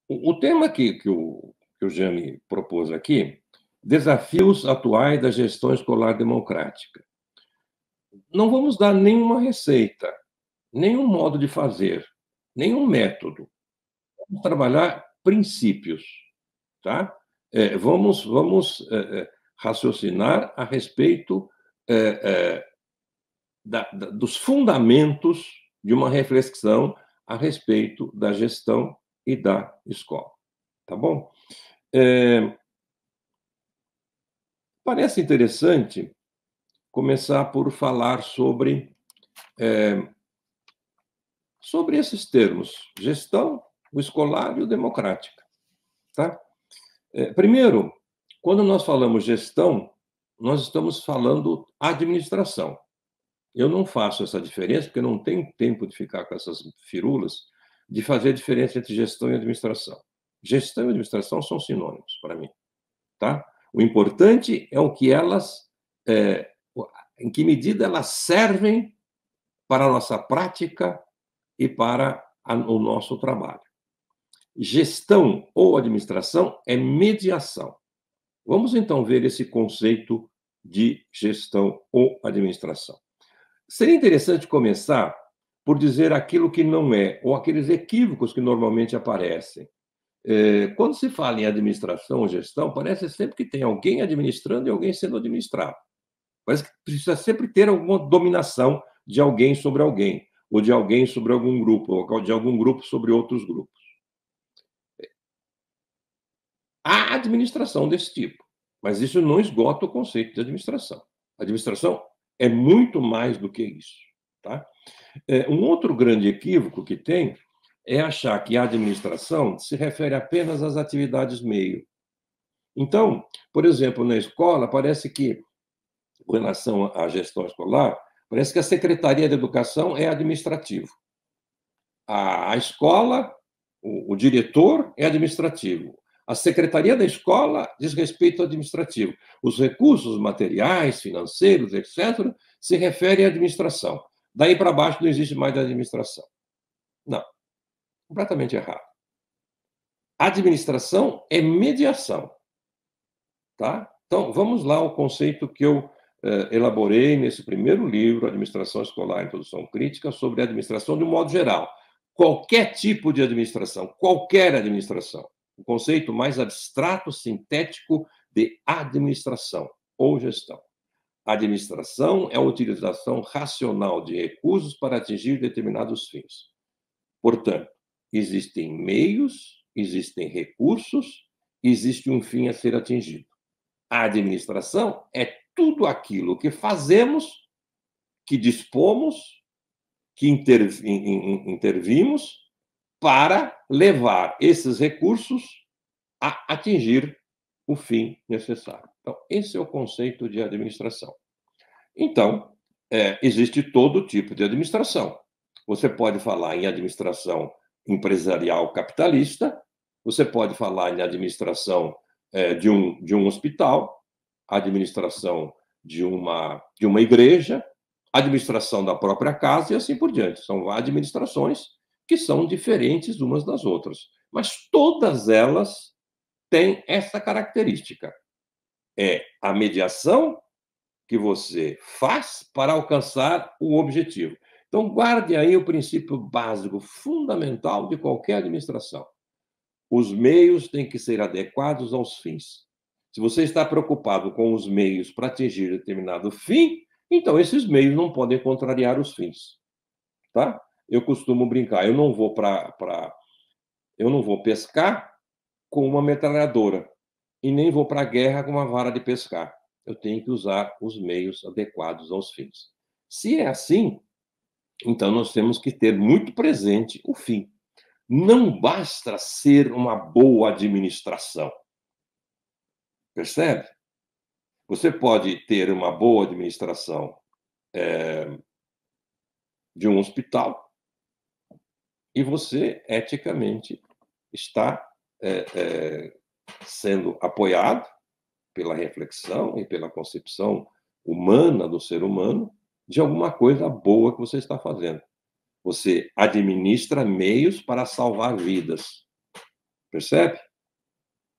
O tema que o Jean me propôs aqui, desafios atuais da gestão escolar democrática. Não vamos dar nenhuma receita, nenhum modo de fazer, nenhum método. Vamos trabalhar princípios, tá? Vamos raciocinar a respeito dos fundamentos de uma reflexão a respeito da gestão e da escola, tá bom? Parece interessante começar por falar sobre esses termos: gestão, o escolar e o democrática, tá? Primeiro, quando nós falamos gestão, nós estamos falando administração. Eu não faço essa diferença, porque eu não tenho tempo de ficar com essas firulas de fazer a diferença entre gestão e administração. Gestão e administração são sinônimos para mim, tá? O importante é o que elas, em que medida elas servem para a nossa prática e para o nosso trabalho. Gestão ou administração é mediação. Vamos então ver esse conceito de gestão ou administração. Seria interessante começar por dizer aquilo que não é, ou aqueles equívocos que normalmente aparecem. Quando se fala em administração ou gestão, parece sempre que tem alguém administrando e alguém sendo administrado. Parece que precisa sempre ter alguma dominação de alguém sobre alguém, ou de alguém sobre algum grupo, ou de algum grupo sobre outros grupos. Há administração desse tipo, mas isso não esgota o conceito de administração. A administração é muito mais do que isso, tá? Um outro grande equívoco que tem é achar que a administração se refere apenas às atividades meio. Então, por exemplo, na escola, parece que, com relação à gestão escolar, parece que a Secretaria de Educação é administrativo. A escola, o diretor é administrativo. A secretaria da escola diz respeito ao administrativo. Os recursos materiais, financeiros, etc., se referem à administração. Daí para baixo não existe mais administração. Não, completamente errado. Administração é mediação, tá? Então, vamos lá ao conceito que eu elaborei nesse primeiro livro, Administração Escolar, Introdução Crítica, sobre a administração de um modo geral. Qualquer tipo de administração, qualquer administração. O conceito mais abstrato, sintético de administração ou gestão. Administração é a utilização racional de recursos para atingir determinados fins. Portanto, existem meios, existem recursos, existe um fim a ser atingido. A administração é tudo aquilo que fazemos, que dispomos, que intervimos para levar esses recursos a atingir o fim necessário. Então, esse é o conceito de administração. Então, existe todo tipo de administração. Você pode falar em administração empresarial capitalista, você pode falar em administração de um hospital, administração de uma igreja, administração da própria casa e assim por diante. São administrações que são diferentes umas das outras, mas todas elas têm essa característica. É a mediação que você faz para alcançar o objetivo. Então, guarde aí o princípio básico, fundamental de qualquer administração. Os meios têm que ser adequados aos fins. Se você está preocupado com os meios para atingir determinado fim, então esses meios não podem contrariar os fins, tá? Eu costumo brincar, eu não vou pescar com uma metralhadora e nem vou para a guerra com uma vara de pescar. Eu tenho que usar os meios adequados aos fins. Se é assim, então nós temos que ter muito presente o fim. Não basta ser uma boa administração. Percebe? Você pode ter uma boa administração de um hospital e você, eticamente, está sendo apoiado pela reflexão e pela concepção humana do ser humano de alguma coisa boa que você está fazendo. Você administra meios para salvar vidas. Percebe?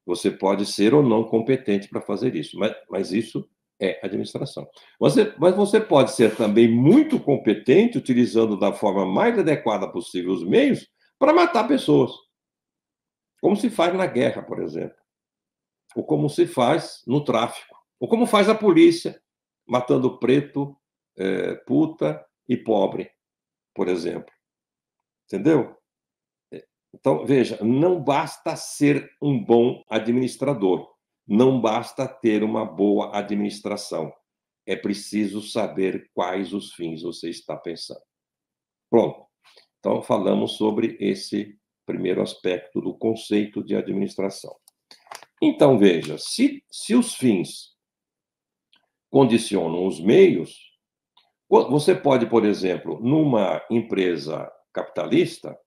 Você pode ser ou não competente para fazer isso, mas isso é administração. Mas você pode ser também muito competente, utilizando da forma mais adequada possível os meios para matar pessoas, como se faz na guerra, por exemplo, ou como se faz no tráfico, ou como faz a polícia, matando preto, puta e pobre, por exemplo. Entendeu? Então, veja, não basta ser um bom administrador, não basta ter uma boa administração. É preciso saber quais os fins você está pensando. Pronto. Então, falamos sobre esse primeiro aspecto do conceito de administração. Então, veja, se os fins condicionam os meios, você pode, por exemplo, numa empresa capitalista,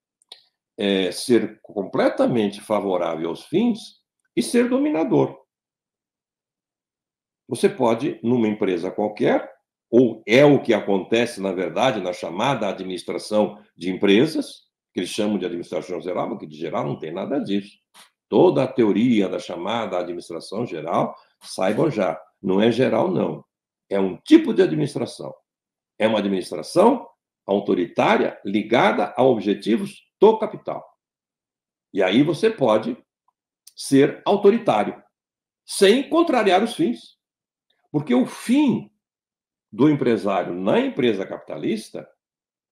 ser completamente favorável aos fins e ser dominador. Você pode, numa empresa qualquer, ou é o que acontece, na verdade, na chamada administração de empresas, que eles chamam de administração geral, mas que de geral não tem nada disso. Toda a teoria da chamada administração geral, saibam já, não é geral, não. É um tipo de administração. É uma administração autoritária ligada a objetivos do capital. E aí você pode ser autoritário, sem contrariar os fins. Porque o fim do empresário na empresa capitalista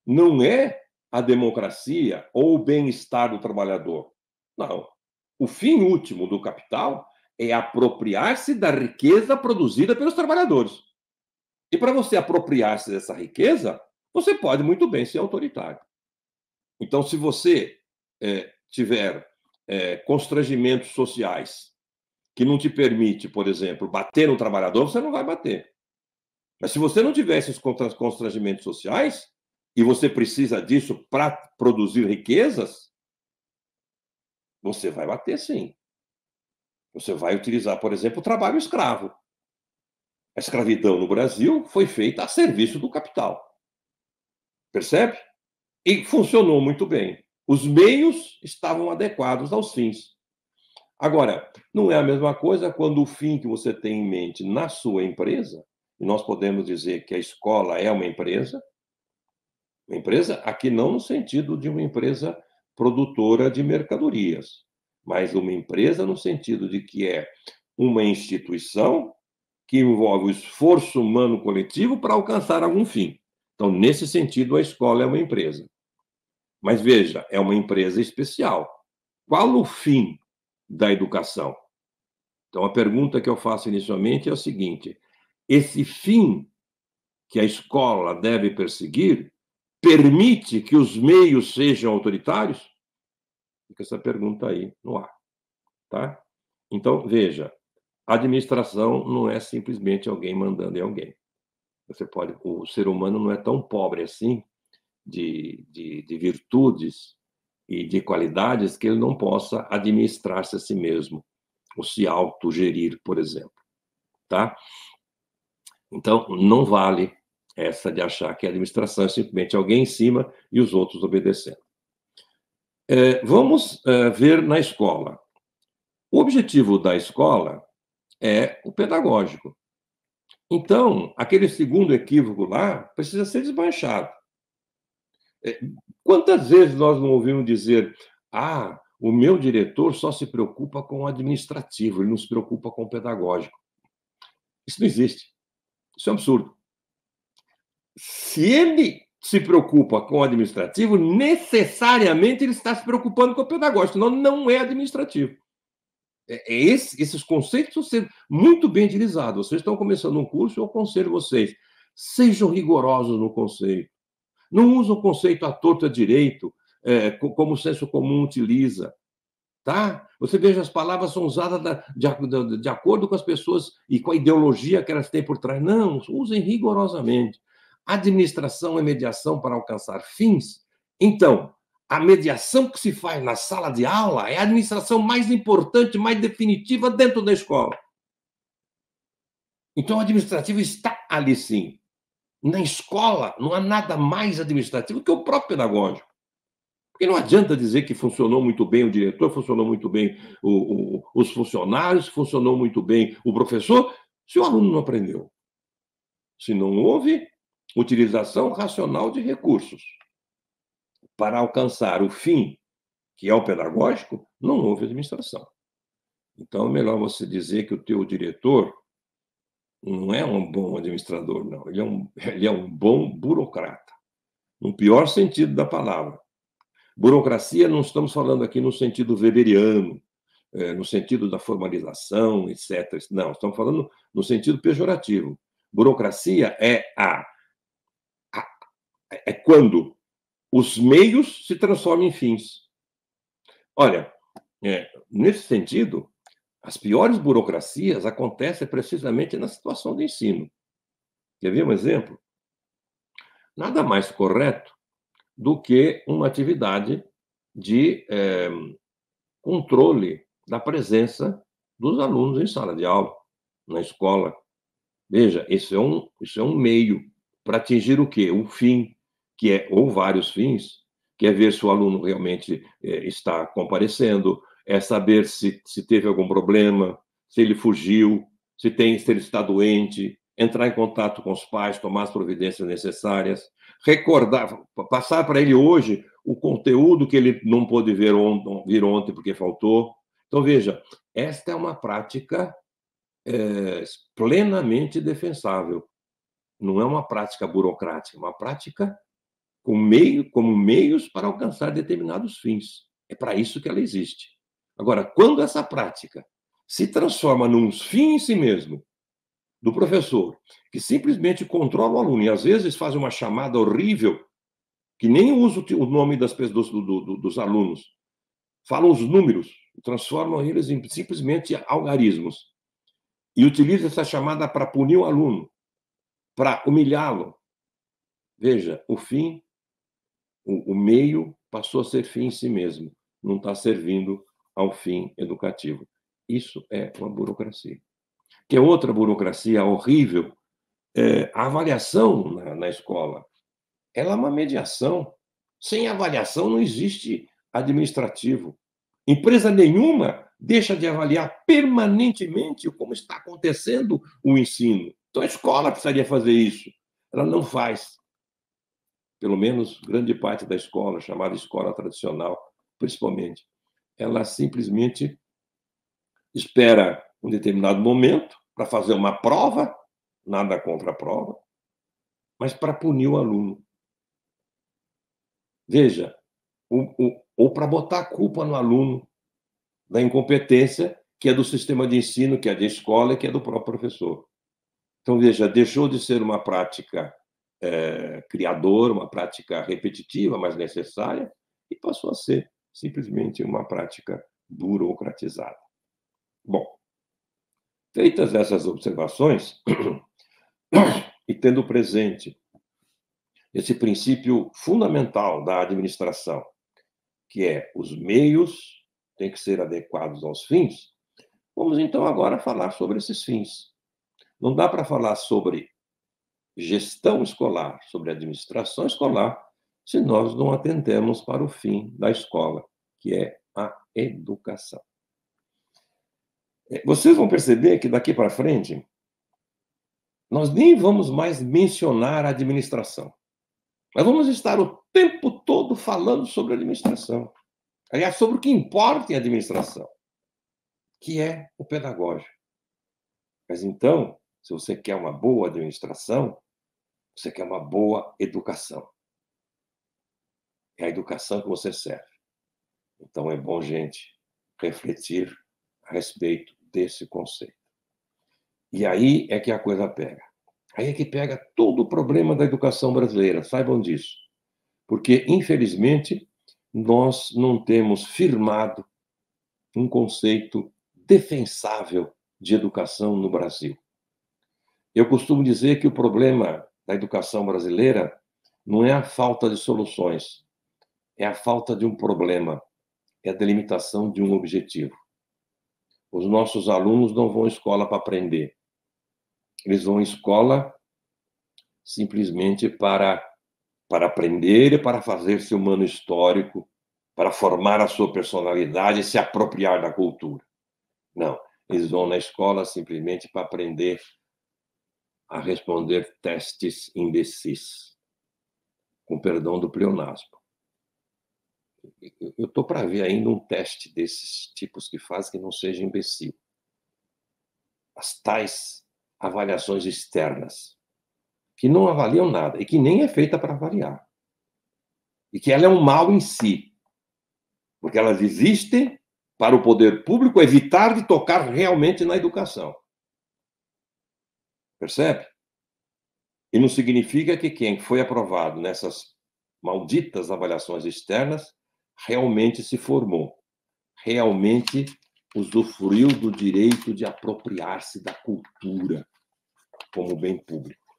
não é a democracia ou o bem-estar do trabalhador. Não. O fim último do capital é apropriar-se da riqueza produzida pelos trabalhadores. E para você apropriar-se dessa riqueza, você pode muito bem ser autoritário. Então, se você tiver constrangimentos sociais que não te permite, por exemplo, bater no trabalhador, você não vai bater. Mas se você não tiver esses constrangimentos sociais, e você precisa disso para produzir riquezas, você vai bater sim. Você vai utilizar, por exemplo, o trabalho escravo. A escravidão no Brasil foi feita a serviço do capital. Percebe? E funcionou muito bem. Os meios estavam adequados aos fins. Agora, não é a mesma coisa quando o fim que você tem em mente na sua empresa, e nós podemos dizer que a escola é uma empresa aqui não no sentido de uma empresa produtora de mercadorias, mas uma empresa no sentido de que é uma instituição que envolve o esforço humano coletivo para alcançar algum fim. Então, nesse sentido, a escola é uma empresa. Mas veja, é uma empresa especial. Qual o fim da educação? Então, a pergunta que eu faço inicialmente é o seguinte: esse fim que a escola deve perseguir permite que os meios sejam autoritários? Fica essa pergunta aí no ar, tá? Então, veja, administração não é simplesmente alguém mandando em alguém. O ser humano não é tão pobre assim de virtudes e de qualidades que ele não possa administrar-se a si mesmo, ou se autogerir, por exemplo, tá? Então, não vale essa de achar que a administração é simplesmente alguém em cima e os outros obedecendo. Vamos ver na escola. O objetivo da escola é o pedagógico. Então, aquele segundo equívoco lá precisa ser desmanchado. Quantas vezes nós não ouvimos dizer: ah, o meu diretor só se preocupa com o administrativo, ele não se preocupa com o pedagógico. Isso não existe. Isso é um absurdo. Se ele se preocupa com o administrativo, necessariamente ele está se preocupando com o pedagógico, senão não é administrativo. Esses conceitos precisam ser muito bem utilizados. Vocês estão começando um curso, eu aconselho vocês, sejam rigorosos no conceito. Não usem o conceito à torta direito, como o senso comum utiliza. Tá? Você veja, as palavras são usadas de acordo com as pessoas e com a ideologia que elas têm por trás. Não, usem rigorosamente. Administração é mediação para alcançar fins. Então, a mediação que se faz na sala de aula é a administração mais importante, mais definitiva dentro da escola. Então, o administrativo está ali sim. Na escola, não há nada mais administrativo que o próprio pedagógico. Porque não adianta dizer que funcionou muito bem o diretor, funcionou muito bem os funcionários, funcionou muito bem o professor, se o aluno não aprendeu. Se não houve utilização racional de recursos para alcançar o fim, que é o pedagógico, não houve administração. Então, é melhor você dizer que o teu diretor não é um bom administrador, não. Ele é um bom burocrata, no pior sentido da palavra. Burocracia, não estamos falando aqui no sentido weberiano, no sentido da formalização, etc. Não, estamos falando no sentido pejorativo. Burocracia é quando os meios se transformam em fins. Olha, nesse sentido, as piores burocracias acontecem precisamente na situação de ensino. Quer ver um exemplo? Nada mais correto do que uma atividade de controle da presença dos alunos em sala de aula, na escola. Veja, isso é um meio para atingir o quê? Um fim, que é, ou vários fins, que é ver se o aluno realmente está comparecendo, é saber se teve algum problema, se ele fugiu, se ele está doente, entrar em contato com os pais, tomar as providências necessárias, recordar, passar para ele hoje o conteúdo que ele não pôde vir ontem porque faltou. Então, veja, esta é uma prática plenamente defensável. Não é uma prática burocrática, é uma prática como meios para alcançar determinados fins. É para isso que ela existe. Agora, quando essa prática se transforma num fim em si mesmo, do professor, que simplesmente controla o aluno, e às vezes faz uma chamada horrível, que nem usa o nome dos alunos, falam os números, transformam eles em simplesmente algarismos, e utiliza essa chamada para punir o aluno, para humilhá-lo. Veja, o fim, o meio passou a ser fim em si mesmo, não está servindo ao fim educativo. Isso é uma burocracia. Que é outra burocracia horrível, a avaliação na escola. Ela é uma mediação. Sem avaliação não existe administrativo. Empresa nenhuma deixa de avaliar permanentemente como está acontecendo o ensino. Então a escola precisaria fazer isso. Ela não faz. Pelo menos grande parte da escola, chamada escola tradicional, principalmente, ela simplesmente espera um determinado momento para fazer uma prova, nada contra a prova, mas para punir o aluno. Veja, ou para botar a culpa no aluno da incompetência que é do sistema de ensino, que é da escola e que é do próprio professor. Então, veja, deixou de ser uma prática criadora, uma prática repetitiva, mas necessária, e passou a ser simplesmente uma prática burocratizada. Bom, feitas essas observações, e tendo presente esse princípio fundamental da administração, que é os meios têm que ser adequados aos fins, vamos então agora falar sobre esses fins. Não dá para falar sobre gestão escolar, sobre administração escolar, se nós não atentemos para o fim da escola, que é a educação. Vocês vão perceber que daqui para frente, nós nem vamos mais mencionar a administração. Nós vamos estar o tempo todo falando sobre administração. Aliás, sobre o que importa em administração, que é o pedagógico. Mas então, se você quer uma boa administração, você quer uma boa educação. É a educação que você serve. Então é bom, gente, refletir a respeito desse conceito. E aí é que a coisa pega. Aí é que pega todo o problema da educação brasileira, saibam disso. Porque, infelizmente, nós não temos firmado um conceito defensável de educação no Brasil. Eu costumo dizer que o problema da educação brasileira não é a falta de soluções, é a falta de um problema, é a delimitação de um objetivo. Os nossos alunos não vão à escola para aprender. Eles vão à escola simplesmente para aprender e para fazer seu humano histórico para formar a sua personalidade e se apropriar da cultura. Não, eles vão na escola simplesmente para aprender a responder testes imbecis, com perdão do pleonasmo. Eu estou para ver ainda um teste desses tipos que fazem que não seja imbecil. As tais avaliações externas, que não avaliam nada, e que nem é feita para avaliar. E que ela é um mal em si, porque elas existem para o poder público evitar de tocar realmente na educação. Percebe? E não significa que quem foi aprovado nessas malditas avaliações externas realmente se formou, realmente usufruiu do direito de apropriar-se da cultura como bem público.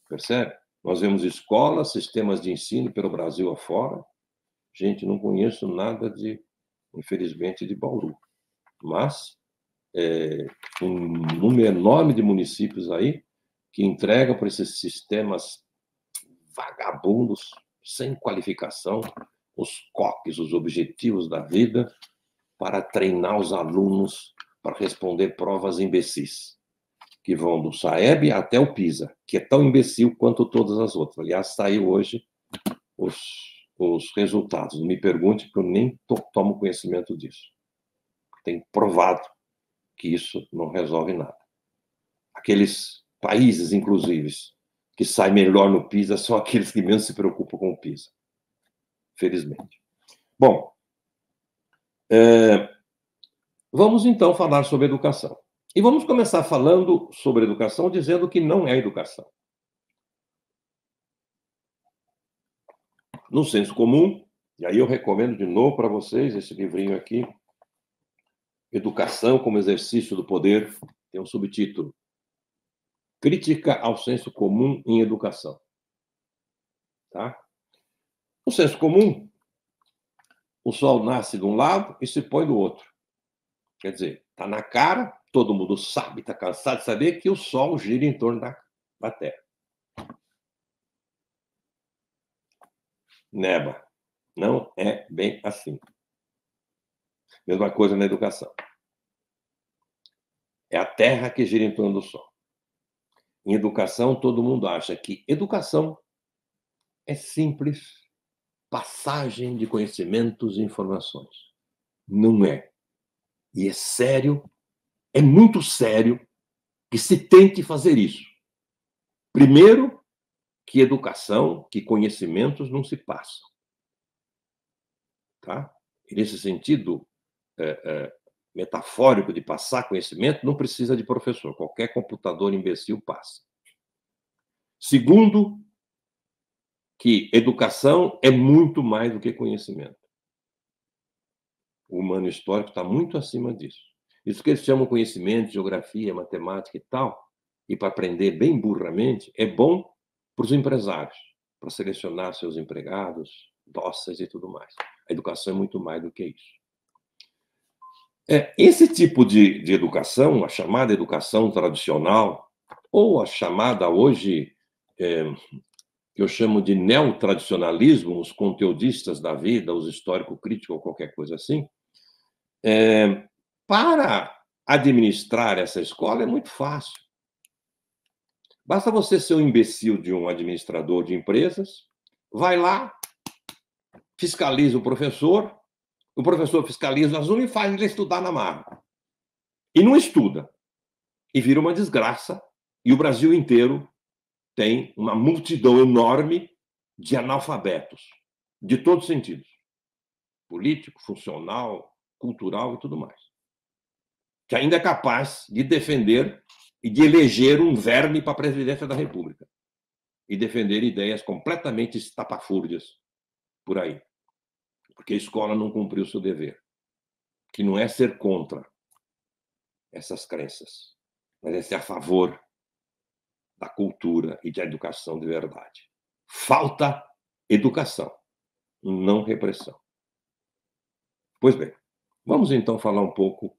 Percebe? Nós vemos escolas, sistemas de ensino pelo Brasil afora. Gente, não conheço nada infelizmente, de Bauru. Mas um número enorme de municípios aí que entregam para esses sistemas vagabundos, sem qualificação, os COCs, os objetivos da vida, para treinar os alunos para responder provas imbecis, que vão do SAEB até o PISA, que é tão imbecil quanto todas as outras. Aliás, saiu hoje os resultados. Não me pergunte, porque eu nem tomo conhecimento disso. Tem provado que isso não resolve nada. Aqueles países, inclusive, que saem melhor no PISA são aqueles que menos se preocupam com o PISA. Felizmente. Bom, vamos então falar sobre educação. E vamos começar falando sobre educação dizendo que não é educação. No senso comum, e aí eu recomendo de novo para vocês esse livrinho aqui, Educação como Exercício do Poder, tem um subtítulo, Crítica ao Senso Comum em Educação. Tá? No senso comum, o sol nasce de um lado e se põe do outro. Quer dizer, está na cara, todo mundo sabe, está cansado de saber que o sol gira em torno da Terra. Neba, não é bem assim. Mesma coisa na educação. É a Terra que gira em torno do sol. Em educação, todo mundo acha que educação é simples passagem de conhecimentos e informações. Não é. E é sério, é muito sério que se tente fazer isso. Primeiro, que educação, que conhecimentos não se passam. Tá? E nesse sentido metafórico de passar conhecimento, não precisa de professor. Qualquer computador imbecil passa. Segundo, que educação é muito mais do que conhecimento. O humano histórico está muito acima disso. Isso que eles chamam conhecimento, geografia, matemática e tal, e para aprender bem burramente, é bom para os empresários, para selecionar seus empregados, dóceis e tudo mais. A educação é muito mais do que isso. Esse tipo de educação, a chamada educação tradicional, ou a chamada hoje, que eu chamo de neotradicionalismo, os conteudistas da vida, os histórico-críticos ou qualquer coisa assim, para administrar essa escola é muito fácil. Basta você ser um imbecil de um administrador de empresas, vai lá, fiscaliza o professor fiscaliza o aluno e faz ele estudar na marra. E não estuda. E vira uma desgraça. E o Brasil inteiro tem uma multidão enorme de analfabetos, de todos os sentidos. Político, funcional, cultural e tudo mais. Que ainda é capaz de defender e de eleger um verme para a presidência da República. E defender ideias completamente estapafúrdias por aí. Porque a escola não cumpriu o seu dever. Que não é ser contra essas crenças, mas é ser a favor da cultura e da educação de verdade. Falta educação, não repressão. Pois bem, vamos então falar um pouco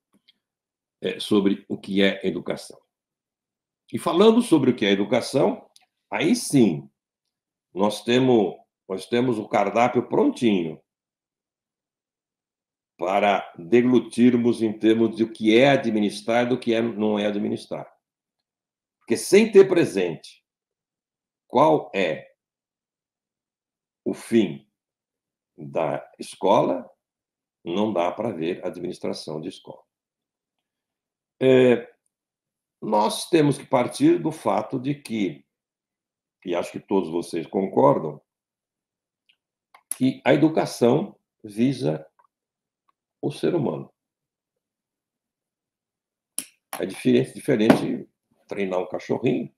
sobre o que é educação. E falando sobre o que é educação, aí sim, nós temos o cardápio prontinho. para deglutirmos em termos de o que é administrar e do que não é administrar. Porque sem ter presente qual é o fim da escola, não dá para ver administração de escola. Nós temos que partir do fato de que, e acho que todos vocês concordam, que a educação visa o ser humano. É diferente treinar um cachorrinho,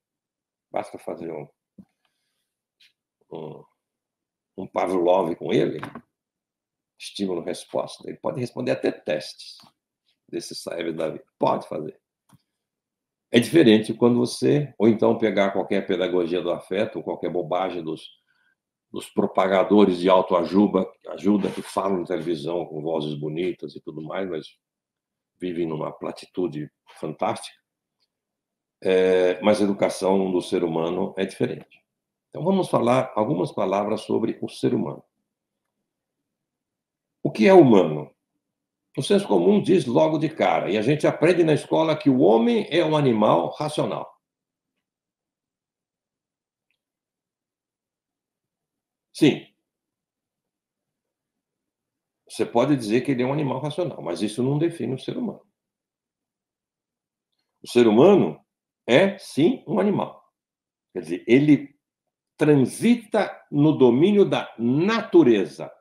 basta fazer um Pavlov com ele, estímulo-resposta. Ele pode responder até testes desse cérebro da vida. Pode fazer. É diferente quando você, ou então pegar qualquer pedagogia do afeto, ou qualquer bobagem dos propagadores de autoajuda que falam na televisão com vozes bonitas e tudo mais, mas vivem numa platitude fantástica. Mas a educação do ser humano é diferente. Então, vamos falar algumas palavras sobre o ser humano. O que é humano? O senso comum diz logo de cara, e a gente aprende na escola que o homem é um animal racional. Sim, você pode dizer que ele é um animal racional, mas isso não define o ser humano. O ser humano é, sim, um animal. Quer dizer, ele transita no domínio da natureza.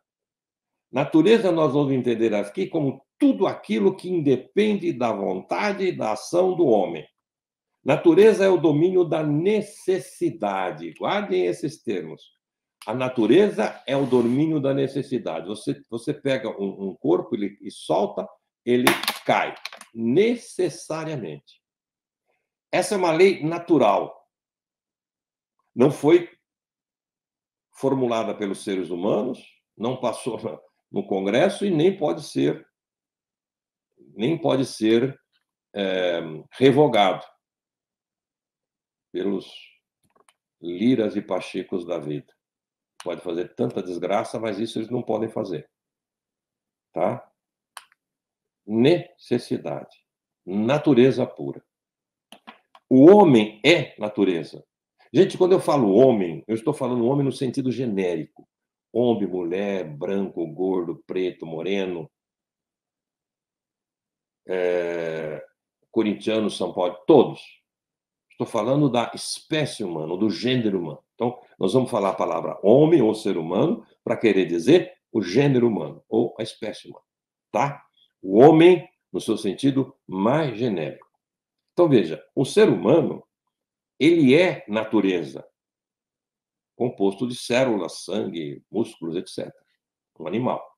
Natureza nós vamos entender aqui como tudo aquilo que independe da vontade e da ação do homem. Natureza é o domínio da necessidade. Guardem esses termos. A natureza é o domínio da necessidade. Você pega um corpo e solta, ele cai. Necessariamente. Essa é uma lei natural. Não foi formulada pelos seres humanos, não passou no Congresso e nem pode ser revogado pelos liras e pachecos da vida. Pode fazer tanta desgraça, mas isso eles não podem fazer. Tá? Necessidade. Natureza pura. O homem é natureza. Gente, quando eu falo homem, eu estou falando homem no sentido genérico. Homem, mulher, branco, gordo, preto, moreno, corintiano, São Paulo, todos. Estou falando da espécie humana, do gênero humano. Então, nós vamos falar a palavra homem ou ser humano para querer dizer o gênero humano ou a espécie humana, tá? O homem no seu sentido mais genérico. Então, veja, o ser humano, ele é natureza, composto de células, sangue, músculos, etc. Um animal.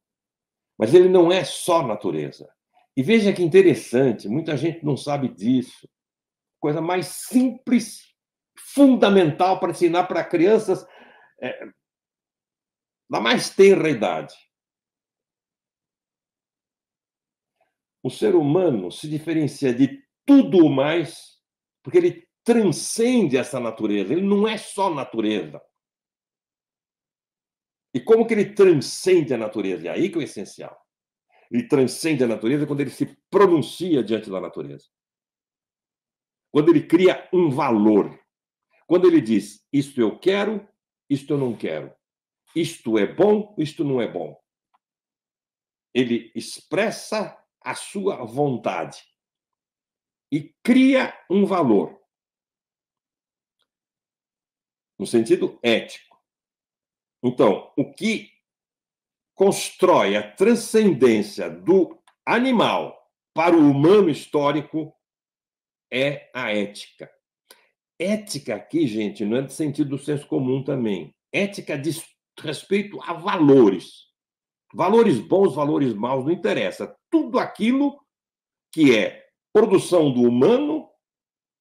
Mas ele não é só natureza. E veja que interessante, muita gente não sabe disso. Coisa mais simples, fundamental para ensinar para crianças da mais tenra idade. O ser humano se diferencia de tudo mais porque ele transcende essa natureza. Ele não é só natureza. E como que ele transcende a natureza? É aí que é o essencial. Ele transcende a natureza quando ele se pronuncia diante da natureza. Quando ele cria um valor. Quando ele diz, isto eu quero, isto eu não quero. Isto é bom, isto não é bom. Ele expressa a sua vontade e cria um valor, no sentido ético. Então, o que constrói a transcendência do animal para o humano histórico é a ética. Ética aqui, gente, não é de sentido do senso comum também. Ética diz respeito a valores. Valores bons, valores maus, não interessa. Tudo aquilo que é produção do humano,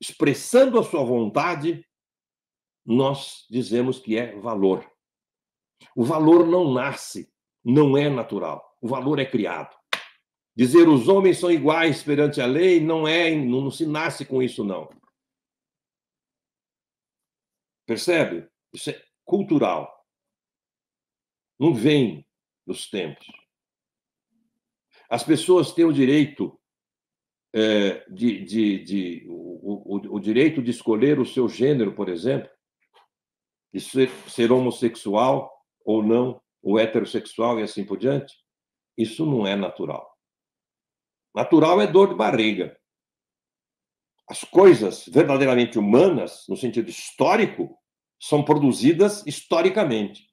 expressando a sua vontade, nós dizemos que é valor. O valor não nasce, não é natural. O valor é criado. Dizer os homens são iguais perante a lei não se nasce com isso, não. Percebe? Isso é cultural. Não vem dos tempos. as pessoas têm o direito o direito de escolher o seu gênero, por exemplo, de ser homossexual ou não, ou heterossexual e assim por diante. Isso não é natural. Natural é dor de barriga. As coisas verdadeiramente humanas, no sentido histórico, são produzidas historicamente.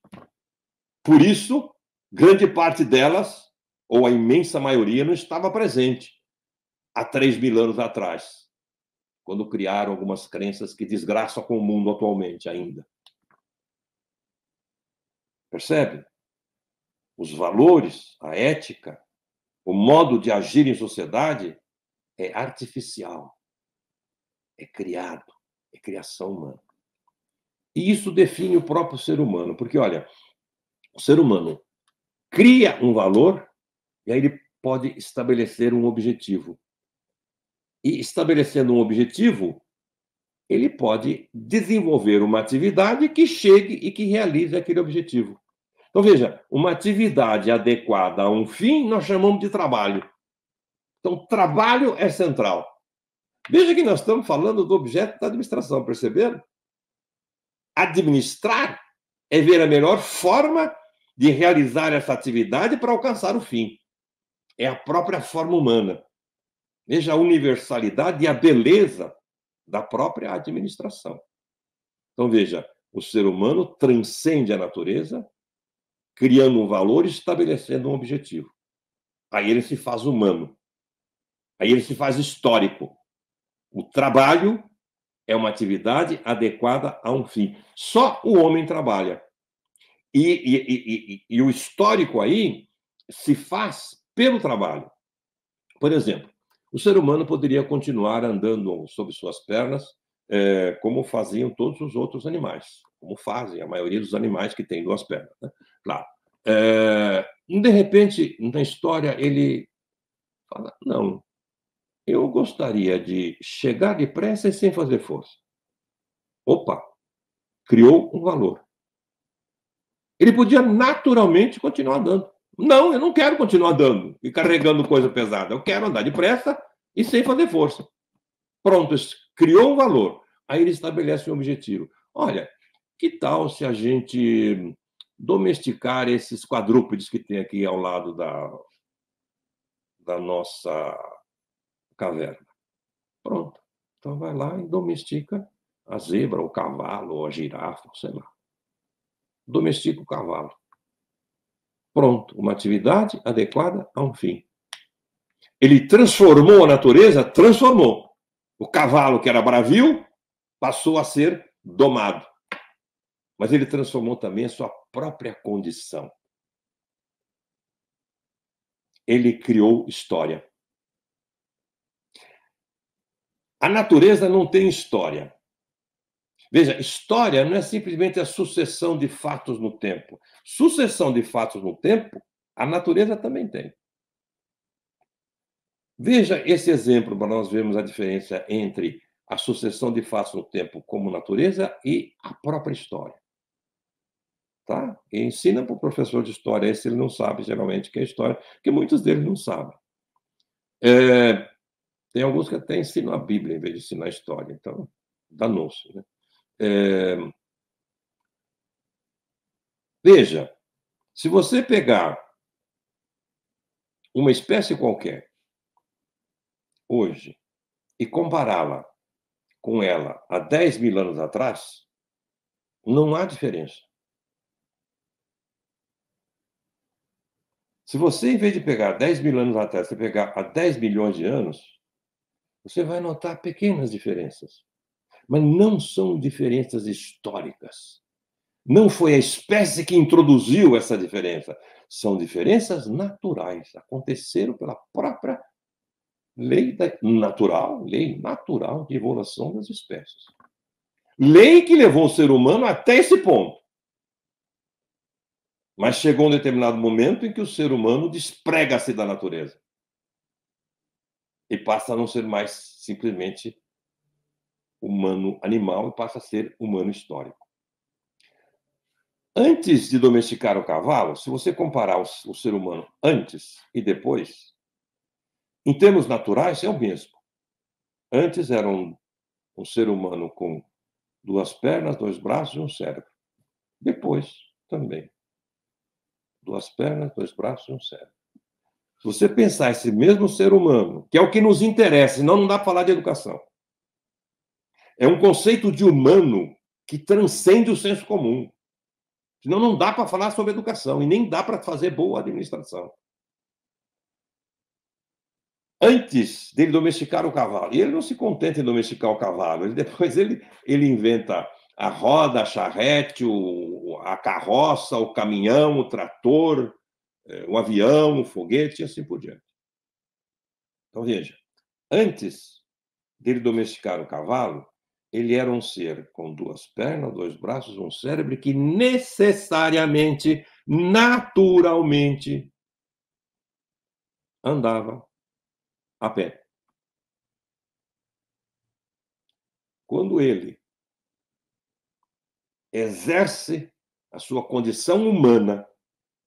Por isso, grande parte delas, ou a imensa maioria, não estava presente há 3.000 anos atrás, quando criaram algumas crenças que desgraçam com o mundo atualmente ainda. Percebe? Os valores, a ética, o modo de agir em sociedade é artificial, é criado, é criação humana. E isso define o próprio ser humano, porque, olha, o ser humano cria um valor e aí ele pode estabelecer um objetivo. E estabelecendo um objetivo, ele pode desenvolver uma atividade que chegue e que realize aquele objetivo. Então, veja, uma atividade adequada a um fim, nós chamamos de trabalho. Então, trabalho é central. Veja que nós estamos falando do objeto da administração, perceberam? Administrar é ver a melhor forma de realizar essa atividade para alcançar o fim. É a própria forma humana. Veja a universalidade e a beleza da própria administração. Então, veja, o ser humano transcende a natureza, criando um valor e estabelecendo um objetivo. Aí ele se faz humano. Aí ele se faz histórico. O trabalho é uma atividade adequada a um fim. Só o homem trabalha. E o histórico aí se faz pelo trabalho. Por exemplo, o ser humano poderia continuar andando sobre suas pernas, como faziam todos os outros animais, como fazem a maioria dos animais que têm 2 pernas, né? Claro. De repente, na história, ele fala: não, eu gostaria de chegar depressa e sem fazer força. Opa, criou um valor. Ele podia naturalmente continuar andando. Não, eu não quero continuar andando e carregando coisa pesada. Eu quero andar depressa e sem fazer força. Pronto, criou um valor. Aí ele estabelece um objetivo. Olha, que tal se a gente domesticar esses quadrúpedes que tem aqui ao lado da nossa caverna? Pronto. Então vai lá e domestica a zebra, o cavalo, ou a girafa, sei lá. Domestica o cavalo. Pronto, uma atividade adequada a um fim. Ele transformou a natureza? Transformou. O cavalo, que era bravio, passou a ser domado. Mas ele transformou também a sua própria condição. Ele criou história. A natureza não tem história. Veja, história não é simplesmente a sucessão de fatos no tempo. Sucessão de fatos no tempo, a natureza também tem. Veja esse exemplo para nós vermos a diferença entre a sucessão de fatos no tempo como natureza e a própria história. Tá? E ensina para o professor de história, esse ele não sabe geralmente o que é história, porque muitos deles não sabem. Tem alguns que até ensinam a Bíblia em vez de ensinar a história, então danou-se, né? Veja, se você pegar uma espécie qualquer hoje e compará-la com ela há 10.000 anos atrás, não há diferença. Se você, em vez de pegar 10.000 anos atrás, você pegar há 10 milhões de anos, você vai notar pequenas diferenças. Mas não são diferenças históricas. Não foi a espécie que introduziu essa diferença. São diferenças naturais. Aconteceram pela própria lei natural de evolução das espécies. Lei que levou o ser humano até esse ponto. Mas chegou um determinado momento em que o ser humano desprega-se da natureza. E passa a não ser mais simplesmente humano animal e passa a ser humano histórico. Antes de domesticar o cavalo, se você comparar o ser humano antes e depois, Em termos naturais, é o mesmo. Antes era um ser humano com 2 pernas, 2 braços e um cérebro. Depois, também. 2 pernas, 2 braços e um cérebro. Se você pensar esse mesmo ser humano, que é o que nos interessa, senão não dá para falar de educação. É um conceito de humano que transcende o senso comum. Senão não dá para falar sobre educação e nem dá para fazer boa administração. Antes dele domesticar o cavalo, e ele não se contenta em domesticar o cavalo, ele inventa a roda, a charrete, a carroça, o caminhão, o trator, o avião, o foguete e assim por diante. Então, veja, antes dele domesticar o cavalo, ele era um ser com 2 pernas, 2 braços, um cérebro que necessariamente, naturalmente, andava a pé. Quando ele exerce a sua condição humana,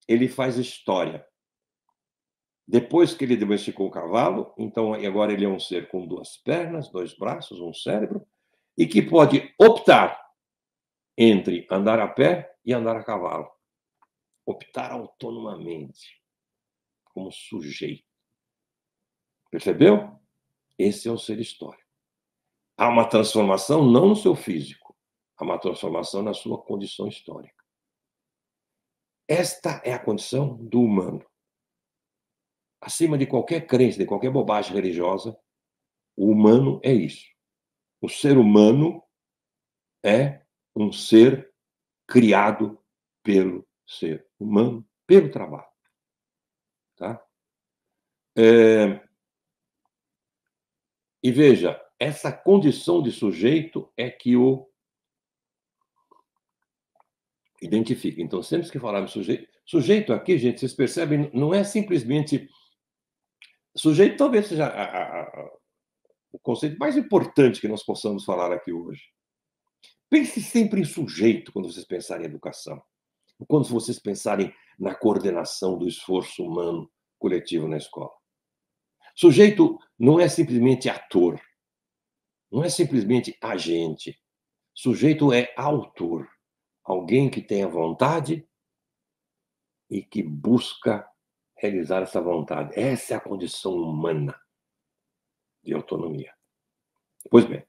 ele faz história. Depois que ele domesticou o cavalo, então agora ele é um ser com 2 pernas, 2 braços, um cérebro, e que pode optar entre andar a pé e andar a cavalo. Optar autonomamente, como sujeito. Percebeu? Esse é o ser histórico. Há uma transformação não no seu físico, há uma transformação na sua condição histórica. Esta é a condição do humano. Acima de qualquer crença, de qualquer bobagem religiosa, o humano é isso. O ser humano é um ser criado pelo ser humano, pelo trabalho. Tá? E veja, essa condição de sujeito é que o identifica. Então, sempre que falarmos sujeito aqui, gente, vocês percebem, não é simplesmente. Sujeito talvez seja o conceito mais importante que nós possamos falar aqui hoje. Pense sempre em sujeito quando vocês pensarem em educação. Quando vocês pensarem na coordenação do esforço humano coletivo na escola. Sujeito não é simplesmente ator, não é simplesmente agente. Sujeito é autor, alguém que tem a vontade e que busca realizar essa vontade. Essa é a condição humana de autonomia. Pois bem,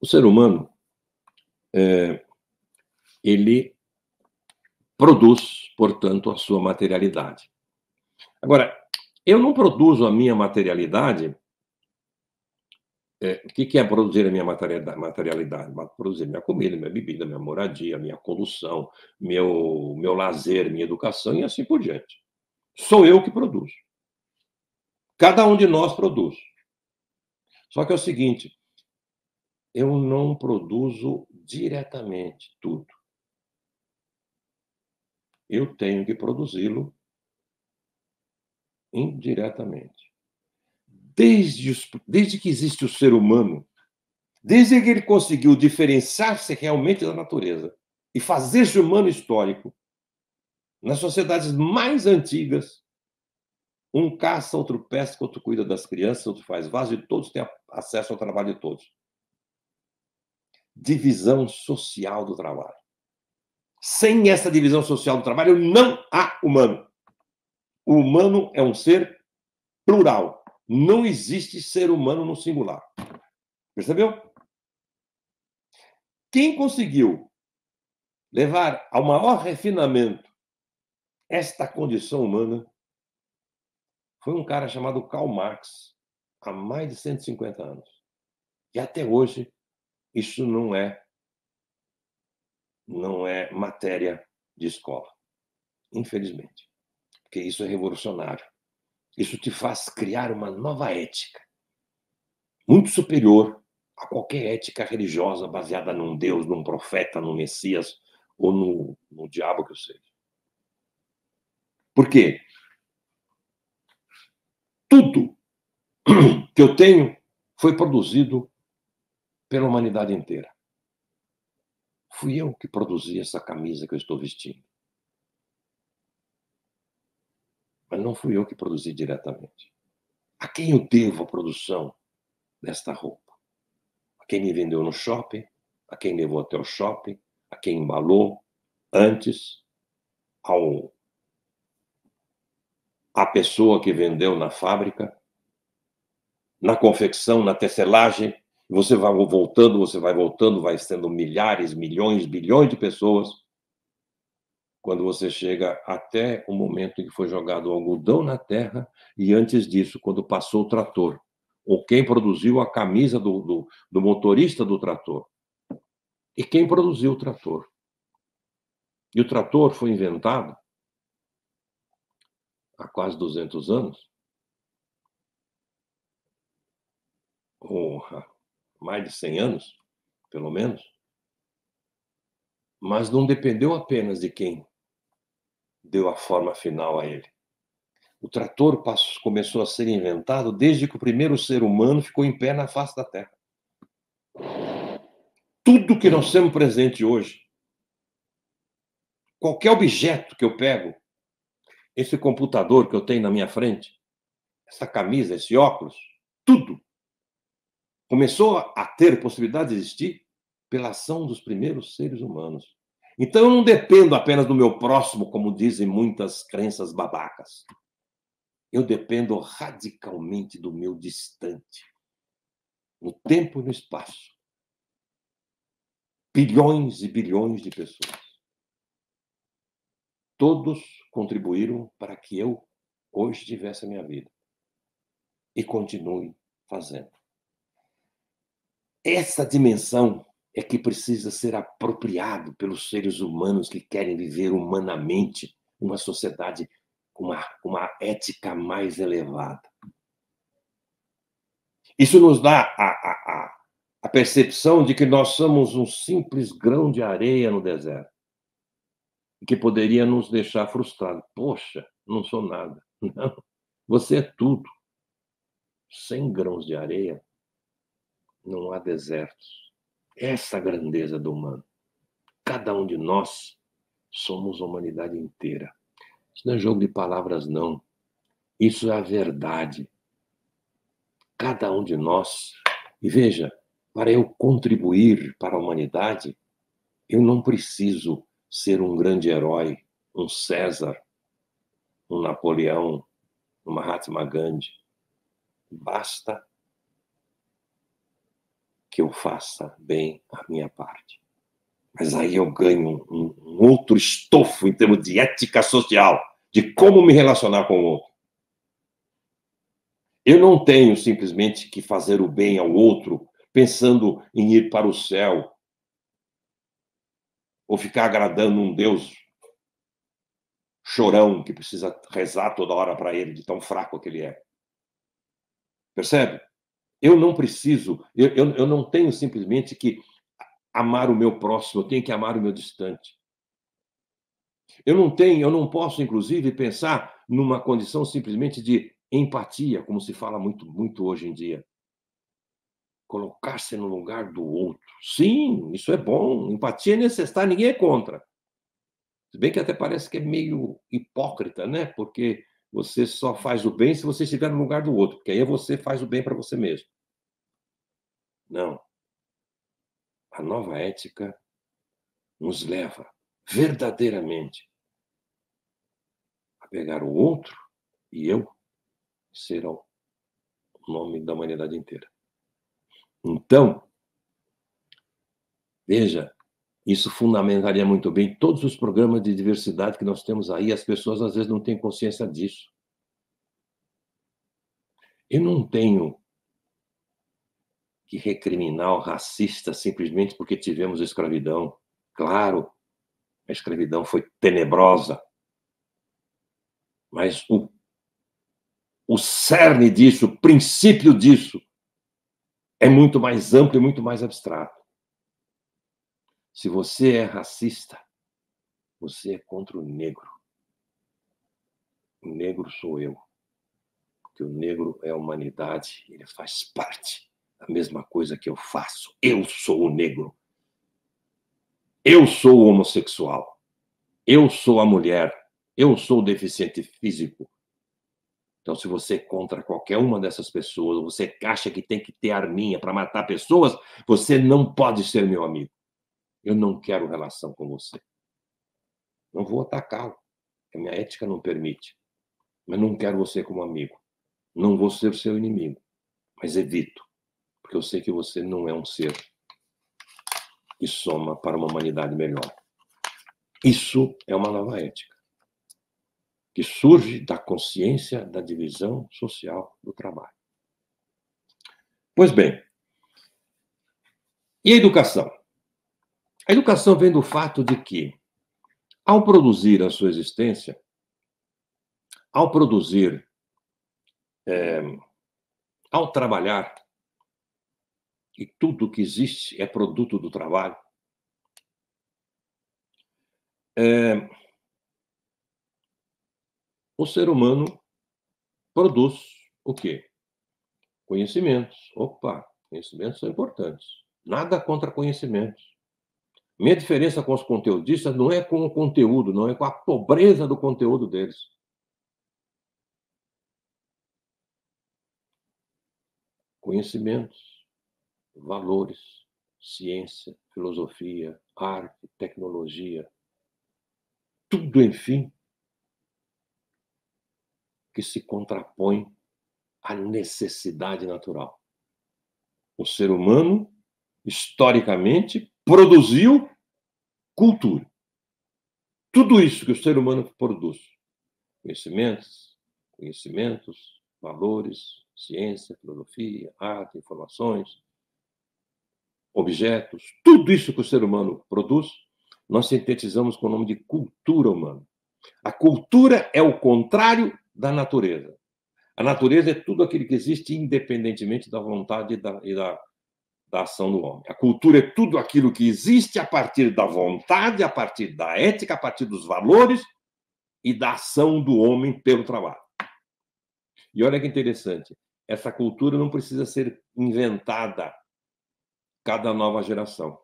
o ser humano, ele produz, portanto, a sua materialidade. Agora, eu não produzo a minha materialidade. O que é produzir a minha materialidade? Produzir minha comida, minha bebida, minha moradia, minha condução, meu lazer, minha educação e assim por diante. Sou eu que produzo. Cada um de nós produz. Só que é o seguinte, eu não produzo diretamente tudo. Eu tenho que produzi-lo indiretamente. Desde que existe o ser humano, desde que ele conseguiu diferenciar-se realmente da natureza e fazer-se humano histórico, nas sociedades mais antigas, um caça, outro pesca, outro cuida das crianças, outro faz vaso e todos têm acesso ao trabalho de todos. Divisão social do trabalho. Sem essa divisão social do trabalho, não há humano. O humano é um ser plural. Não existe ser humano no singular. Percebeu? Quem conseguiu levar ao maior refinamento esta condição humana foi um cara chamado Karl Marx, há mais de 150 anos. E até hoje, isso não é matéria de escola, infelizmente. Porque isso é revolucionário. Isso te faz criar uma nova ética, muito superior a qualquer ética religiosa baseada num Deus, num profeta, num Messias ou no diabo que eu seja. Por quê? Tudo que eu tenho foi produzido pela humanidade inteira. Fui eu que produzi essa camisa que eu estou vestindo. Mas não fui eu que produzi diretamente. A quem eu devo a produção desta roupa? A quem me vendeu no shopping? A quem levou até o shopping? A quem embalou antes? A pessoa que vendeu na fábrica, na confecção, na tecelagem? Você vai voltando, vai sendo milhares, milhões, bilhões de pessoas, quando você chega até o momento em que foi jogado o algodão na terra, e antes disso, quando passou o trator, ou quem produziu a camisa do motorista do trator, e quem produziu o trator. E o trator foi inventado há quase 200 anos, ou há mais de 100 anos, pelo menos, mas não dependeu apenas de quem deu a forma final a ele. O trator começou a ser inventado desde que o primeiro ser humano ficou em pé na face da Terra. Tudo que nós temos presente hoje, qualquer objeto que eu pego, esse computador que eu tenho na minha frente, essa camisa, esse óculos, tudo começou a ter possibilidade de existir pela ação dos primeiros seres humanos. Então eu não dependo apenas do meu próximo, como dizem muitas crenças babacas. Eu dependo radicalmente do meu distante, no tempo e no espaço. Bilhões e bilhões de pessoas. Todos contribuíram para que eu hoje tivesse a minha vida. E continue fazendo. Essa dimensão é que precisa ser apropriado pelos seres humanos que querem viver humanamente uma sociedade com uma ética mais elevada. Isso nos dá a percepção de que nós somos um simples grão de areia no deserto, que poderia nos deixar frustrados. Poxa, não sou nada. Não, você é tudo. Sem grãos de areia, não há desertos. Essa é a grandeza do humano. Cada um de nós somos a humanidade inteira. Isso não é jogo de palavras, não. Isso é a verdade. Cada um de nós. E veja, para eu contribuir para a humanidade, eu não preciso ser um grande herói, um César, um Napoleão, um Mahatma Gandhi. Basta que eu faça bem a minha parte. Mas aí eu ganho um outro estofo em termos de ética social, de como me relacionar com o outro. Eu não tenho simplesmente que fazer o bem ao outro pensando em ir para o céu ou ficar agradando um Deus chorão que precisa rezar toda hora para ele, de tão fraco que ele é. Percebe? Eu não preciso, eu não tenho simplesmente que amar o meu próximo, eu tenho que amar o meu distante. Eu não posso, inclusive, pensar numa condição simplesmente de empatia, como se fala muito hoje em dia. Colocar-se no lugar do outro. Sim, isso é bom. Empatia é necessária, ninguém é contra. Se bem que até parece que é meio hipócrita, né? Porque você só faz o bem se você estiver no lugar do outro, porque aí você faz o bem para você mesmo. Não. A nova ética nos leva verdadeiramente a pegar o outro e eu ser o nome da humanidade inteira. Então, veja, isso fundamentaria muito bem todos os programas de diversidade que nós temos aí. As pessoas, às vezes, não têm consciência disso. Eu não tenho que recriminar o racista simplesmente porque tivemos escravidão. Claro, a escravidão foi tenebrosa. Mas o cerne disso, o princípio disso, é muito mais amplo e muito mais abstrato. Se você é racista, você é contra o negro. O negro sou eu. Porque o negro é a humanidade, ele faz parte da mesma coisa que eu faço. Eu sou o negro. Eu sou o homossexual. Eu sou a mulher. Eu sou o deficiente físico. Então, se você é contra qualquer uma dessas pessoas, ou você acha que tem que ter arminha para matar pessoas, você não pode ser meu amigo. Eu não quero relação com você. Não vou atacá-lo, a minha ética não permite. Mas não quero você como amigo. Não vou ser seu inimigo, mas evito, porque eu sei que você não é um ser que soma para uma humanidade melhor. Isso é uma nova ética, que surge da consciência da divisão social do trabalho. Pois bem, e a educação? A educação vem do fato de que, ao produzir a sua existência, ao produzir, ao trabalhar, e tudo que existe é produto do trabalho, o ser humano produz o quê? Conhecimentos. Opa, conhecimentos são importantes. Nada contra conhecimentos. Minha diferença com os conteudistas não é com o conteúdo, não é com a pobreza do conteúdo deles. Conhecimentos, valores, ciência, filosofia, arte, tecnologia, tudo, enfim, que se contrapõe à necessidade natural. O ser humano, historicamente, produziu cultura. Tudo isso que o ser humano produz, conhecimentos, valores, ciência, filosofia, arte, informações, objetos, tudo isso que o ser humano produz, nós sintetizamos com o nome de cultura humana. A cultura é o contrário da natureza. A natureza é tudo aquilo que existe independentemente da vontade da ação do homem. A cultura é tudo aquilo que existe a partir da vontade, a partir da ética, a partir dos valores e da ação do homem pelo trabalho. E olha que interessante, essa cultura não precisa ser inventada cada nova geração.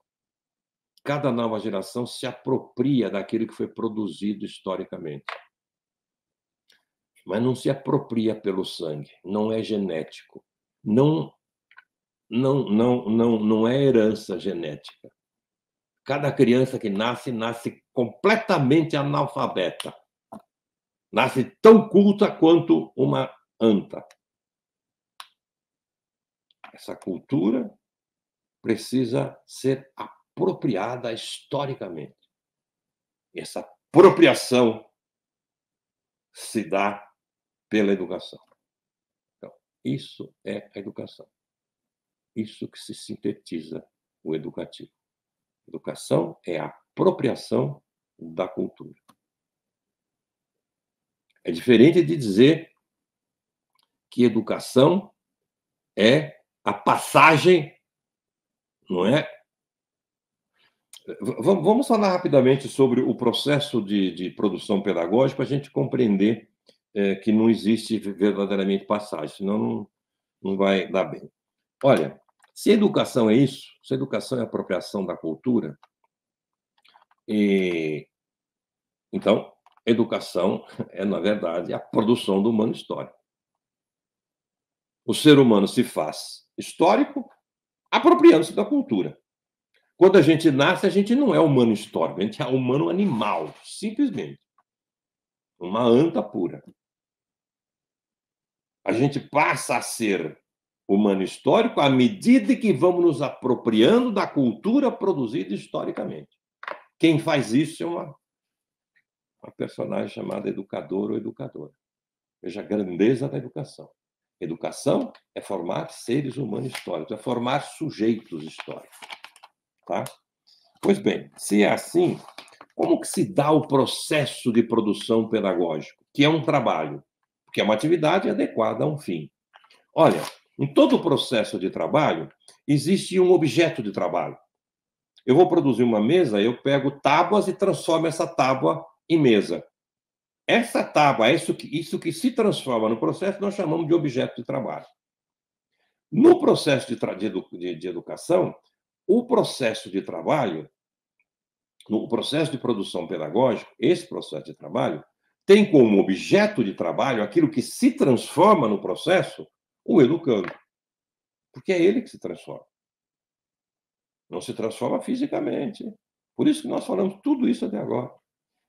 Cada nova geração se apropria daquilo que foi produzido historicamente. Mas não se apropria pelo sangue, não é genético. Não é herança genética. Cada criança que nasce completamente analfabeta. Nasce tão culta quanto uma anta. Essa cultura precisa ser apropriada historicamente. Essa apropriação se dá pela educação. Então, isso é a educação. Isso que se sintetiza o educativo. Educação é a apropriação da cultura. É diferente de dizer que educação é a passagem, não é? Vamos falar rapidamente sobre o processo de produção pedagógica para a gente compreender que não existe verdadeiramente passagem, senão não vai dar bem. Olha, se educação é isso, se educação é apropriação da cultura, então, educação é, na verdade, a produção do humano histórico. O ser humano se faz histórico apropriando-se da cultura. Quando a gente nasce, a gente não é humano histórico, a gente é humano animal, simplesmente. Uma anta pura. A gente passa a ser humano histórico à medida que vamos nos apropriando da cultura produzida historicamente. Quem faz isso é uma personagem chamada educador ou educadora. Veja a grandeza da educação. Educação é formar seres humanos históricos, é formar sujeitos históricos. Tá? Pois bem, se é assim, como que se dá o processo de produção pedagógico, que é um trabalho, que é uma atividade adequada a um fim? Olha, em todo o processo de trabalho, existe um objeto de trabalho. Eu vou produzir uma mesa, eu pego tábuas e transformo essa tábua em mesa. Essa tábua, isso que se transforma no processo, nós chamamos de objeto de trabalho. No processo de educação, o processo de trabalho, no processo de produção pedagógica, esse processo de trabalho tem como objeto de trabalho aquilo que se transforma no processo, o educando. Porque é ele que se transforma. Não se transforma fisicamente. Por isso que nós falamos tudo isso até agora.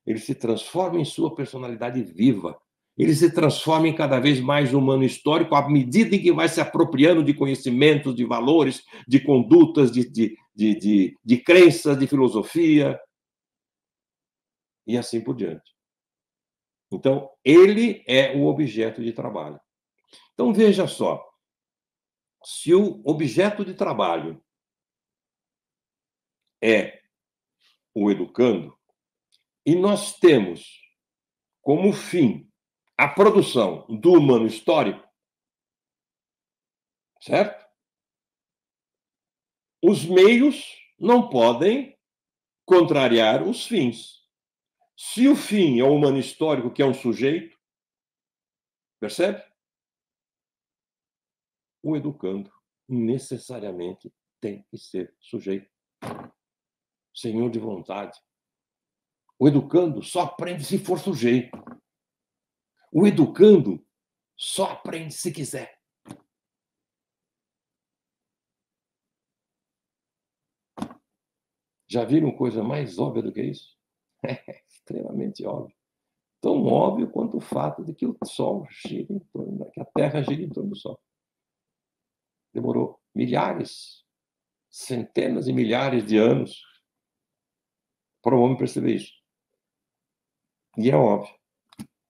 Ele se transforma em sua personalidade viva. Ele se transforma em cada vez mais humano histórico à medida em que vai se apropriando de conhecimentos, de valores, de condutas, de crenças, de filosofia, e assim por diante. Então, ele é o objeto de trabalho. Então, veja só, se o objeto de trabalho é o educando, e nós temos como fim a produção do humano histórico, certo? Os meios não podem contrariar os fins. Se o fim é o humano histórico, que é um sujeito, percebe? O educando necessariamente tem que ser sujeito. Senhor de vontade. O educando só aprende se for sujeito. O educando só aprende se quiser. Já viram coisa mais óbvia do que isso? É extremamente óbvio. Tão óbvio quanto o fato de que o Sol gira em torno, que a Terra gira em torno do Sol. Demorou milhares, centenas e milhares de anos para o homem perceber isso. E é óbvio.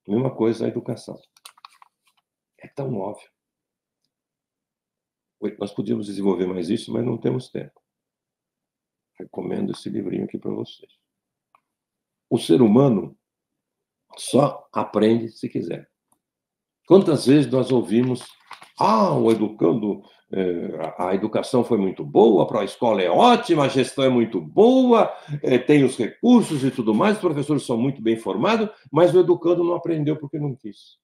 Mesma coisa a educação. É tão óbvio. Nós podíamos desenvolver mais isso, mas não temos tempo. Recomendo esse livrinho aqui para vocês. O ser humano só aprende se quiser. Quantas vezes nós ouvimos: o educando, a educação foi muito boa, a escola é ótima, a gestão é muito boa, tem os recursos e tudo mais, os professores são muito bem formados, mas o educando não aprendeu porque não quis.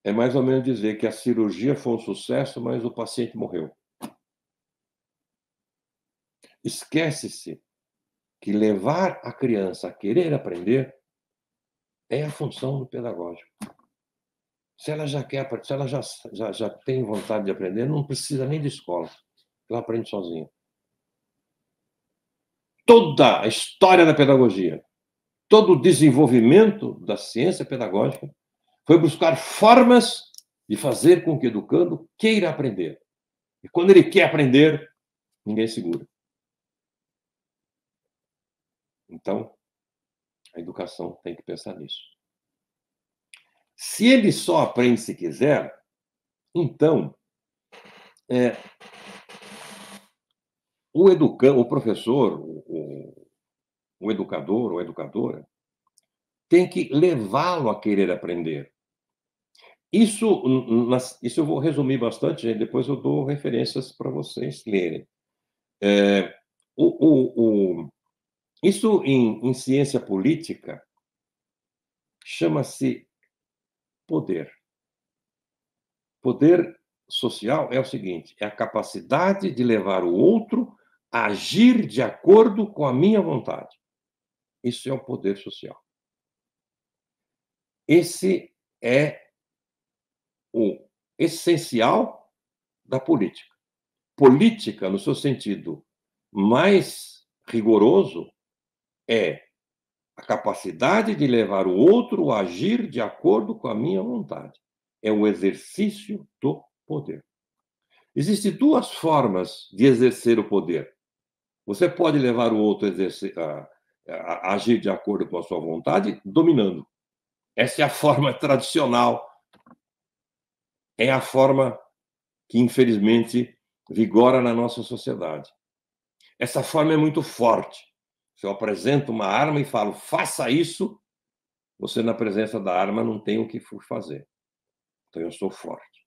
É mais ou menos dizer que a cirurgia foi um sucesso, mas o paciente morreu. Esquece-se que levar a criança a querer aprender é a função do pedagógico. Se ela já quer, se ela já tem vontade de aprender, não precisa nem de escola. Ela aprende sozinha. Toda a história da pedagogia, todo o desenvolvimento da ciência pedagógica foi buscar formas de fazer com que o educando queira aprender. E quando ele quer aprender, ninguém segura. Então, a educação tem que pensar nisso. Se ele só aprende se quiser, então, o professor, o educador ou educadora, tem que levá-lo a querer aprender. Isso eu vou resumir bastante, depois eu dou referências para vocês lerem. Isso em ciência política chama-se poder. Poder social é o seguinte: é a capacidade de levar o outro a agir de acordo com a minha vontade. Isso é o poder social. Esse é o essencial da política. Política, no seu sentido mais rigoroso, é a capacidade de levar o outro a agir de acordo com a minha vontade. É o exercício do poder. Existem duas formas de exercer o poder. Você pode levar o outro a agir de acordo com a sua vontade, dominando. Essa é a forma tradicional. É a forma que, infelizmente, vigora na nossa sociedade. Essa forma é muito forte. Se eu apresento uma arma e falo, faça isso, você, na presença da arma, não tem o que fazer. Então, eu sou forte.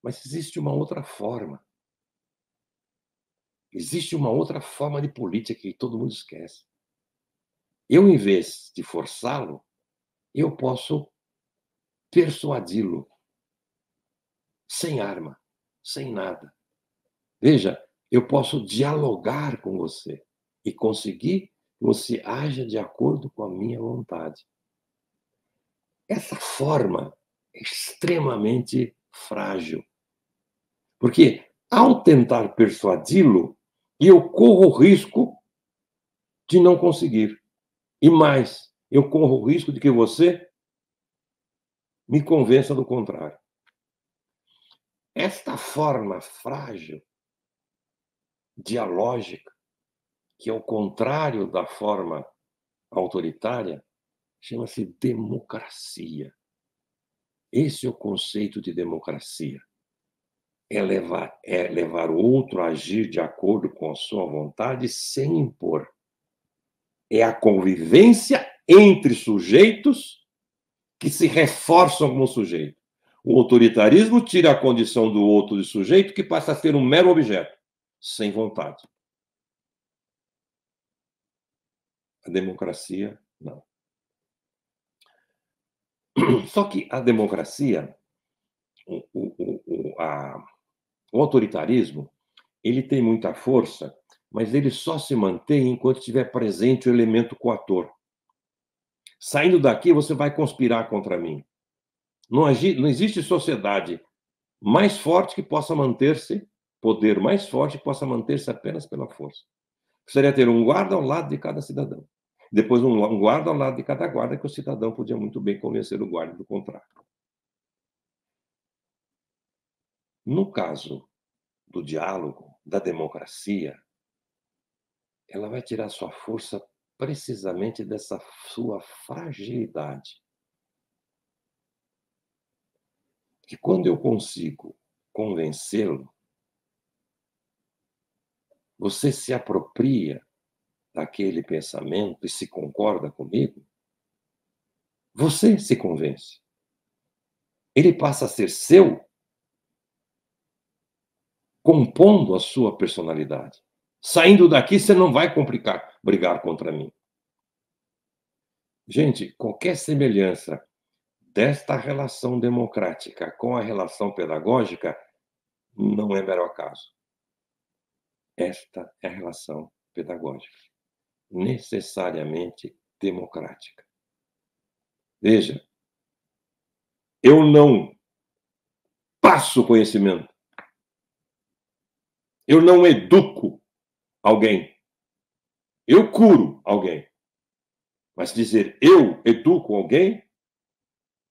Mas existe uma outra forma. Existe uma outra forma de política que todo mundo esquece. Eu, em vez de forçá-lo, eu posso persuadi-lo. Sem arma, sem nada. Veja, eu posso dialogar com você e conseguir que você haja de acordo com a minha vontade. Essa forma é extremamente frágil, porque ao tentar persuadi-lo, eu corro o risco de não conseguir. E mais, eu corro o risco de que você me convença do contrário. Esta forma frágil, dialógica, que é o contrário da forma autoritária, chama-se democracia. Esse é o conceito de democracia. É levar o outro a agir de acordo com a sua vontade sem impor. É a convivência entre sujeitos que se reforçam como sujeito. O autoritarismo tira a condição do outro de sujeito, que passa a ser um mero objeto, sem vontade. A democracia, não. Só que a democracia, o autoritarismo, ele tem muita força, mas ele só se mantém enquanto estiver presente o elemento coator. Saindo daqui, você vai conspirar contra mim. Não existe sociedade mais forte que possa manter-se, poder mais forte que possa manter-se apenas pela força. Precisaria ter um guarda ao lado de cada cidadão. Depois, um guarda ao lado de cada guarda, que o cidadão podia muito bem convencer o guarda do contrário. No caso do diálogo, da democracia, ela vai tirar sua força precisamente dessa sua fragilidade. Que quando eu consigo convencê-lo, você se apropria daquele pensamento e se concorda comigo, você se convence. Ele passa a ser seu, compondo a sua personalidade. Saindo daqui, você não vai brigar contra mim. Gente, qualquer semelhança desta relação democrática com a relação pedagógica não é mero acaso. Esta é a relação pedagógica, necessariamente democrática. Veja, eu não passo conhecimento. Eu não educo alguém. Eu curo alguém. Mas dizer eu educo alguém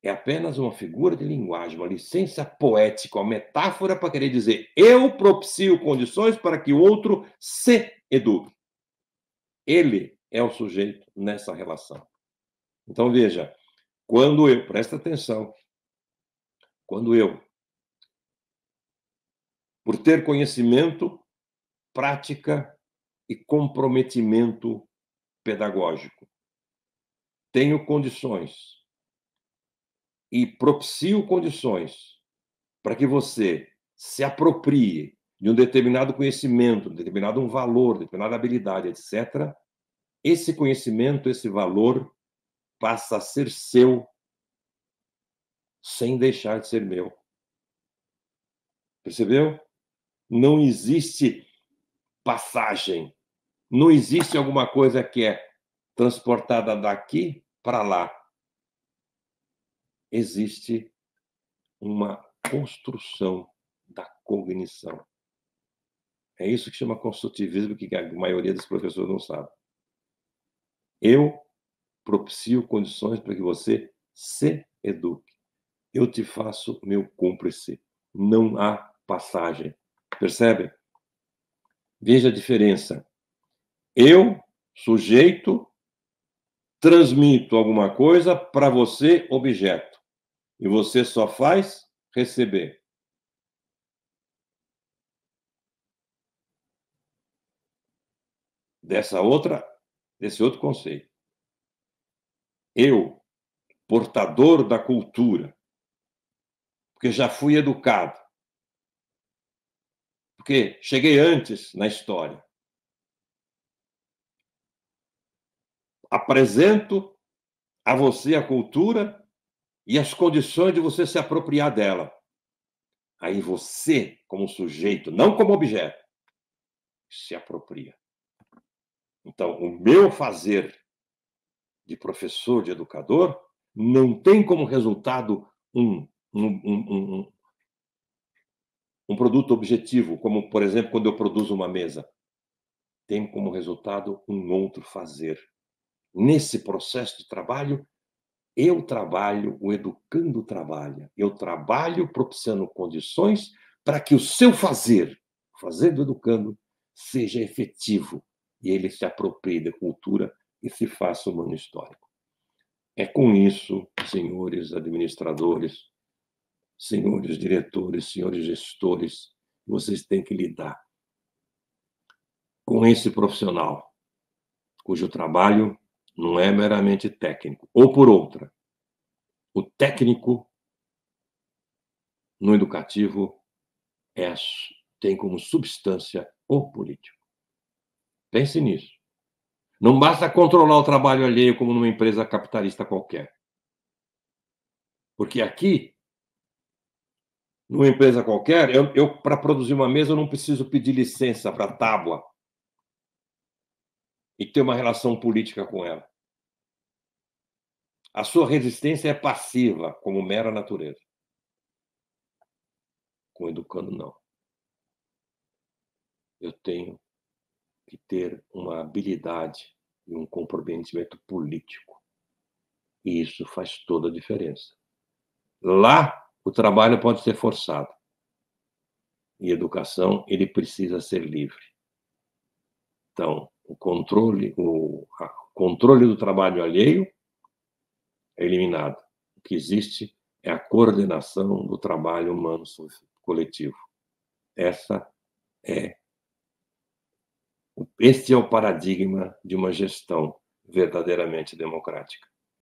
é apenas uma figura de linguagem, uma licença poética, uma metáfora para querer dizer eu propicio condições para que o outro se eduque. Ele é o sujeito nessa relação. Então, veja, presta atenção, quando eu, por ter conhecimento, prática e comprometimento pedagógico, tenho condições e propicio condições para que você se aproprie de um determinado conhecimento, de determinado valor, de determinada habilidade, etc., esse conhecimento, esse valor passa a ser seu sem deixar de ser meu. Percebeu? Não existe passagem. Não existe alguma coisa que é transportada daqui para lá. Existe uma construção da cognição. É isso que chama construtivismo, que a maioria dos professores não sabe. Eu propicio condições para que você se eduque. Eu te faço meu cúmplice. Não há passagem. Percebe? Veja a diferença. Eu, sujeito, transmito alguma coisa para você, objeto. E você só faz receber. Desse outro conceito. Eu, portador da cultura, porque já fui educado, porque cheguei antes na história. Apresento a você a cultura e as condições de você se apropriar dela. Aí você, como sujeito, não como objeto, se apropria. Então, o meu fazer de professor, de educador, não tem como resultado um produto objetivo, como, por exemplo, quando eu produzo uma mesa. Tem como resultado um outro fazer. Nesse processo de trabalho, eu trabalho, o educando trabalha. Eu trabalho propiciando condições para que o seu fazer, o fazer do educando, seja efetivo e ele se aproprie da cultura e se faça humano histórico. É com isso, senhores administradores, senhores diretores, senhores gestores, vocês têm que lidar com esse profissional, cujo trabalho não é meramente técnico. Ou por outra, o técnico no educativo tem como substância o político. Pense nisso. Não basta controlar o trabalho alheio como numa empresa capitalista qualquer. Porque aqui, numa empresa qualquer, eu para produzir uma mesa, eu não preciso pedir licença para a tábua e ter uma relação política com ela. A sua resistência é passiva, como mera natureza. Com o educando, não. Eu tenho que ter uma habilidade e um comprometimento político. E isso faz toda a diferença. Lá, o trabalho pode ser forçado. E educação, ele precisa ser livre. Então, o controle do trabalho alheio é eliminado. O que existe é a coordenação do trabalho humano coletivo. Este é o paradigma de uma gestão verdadeiramente democrática.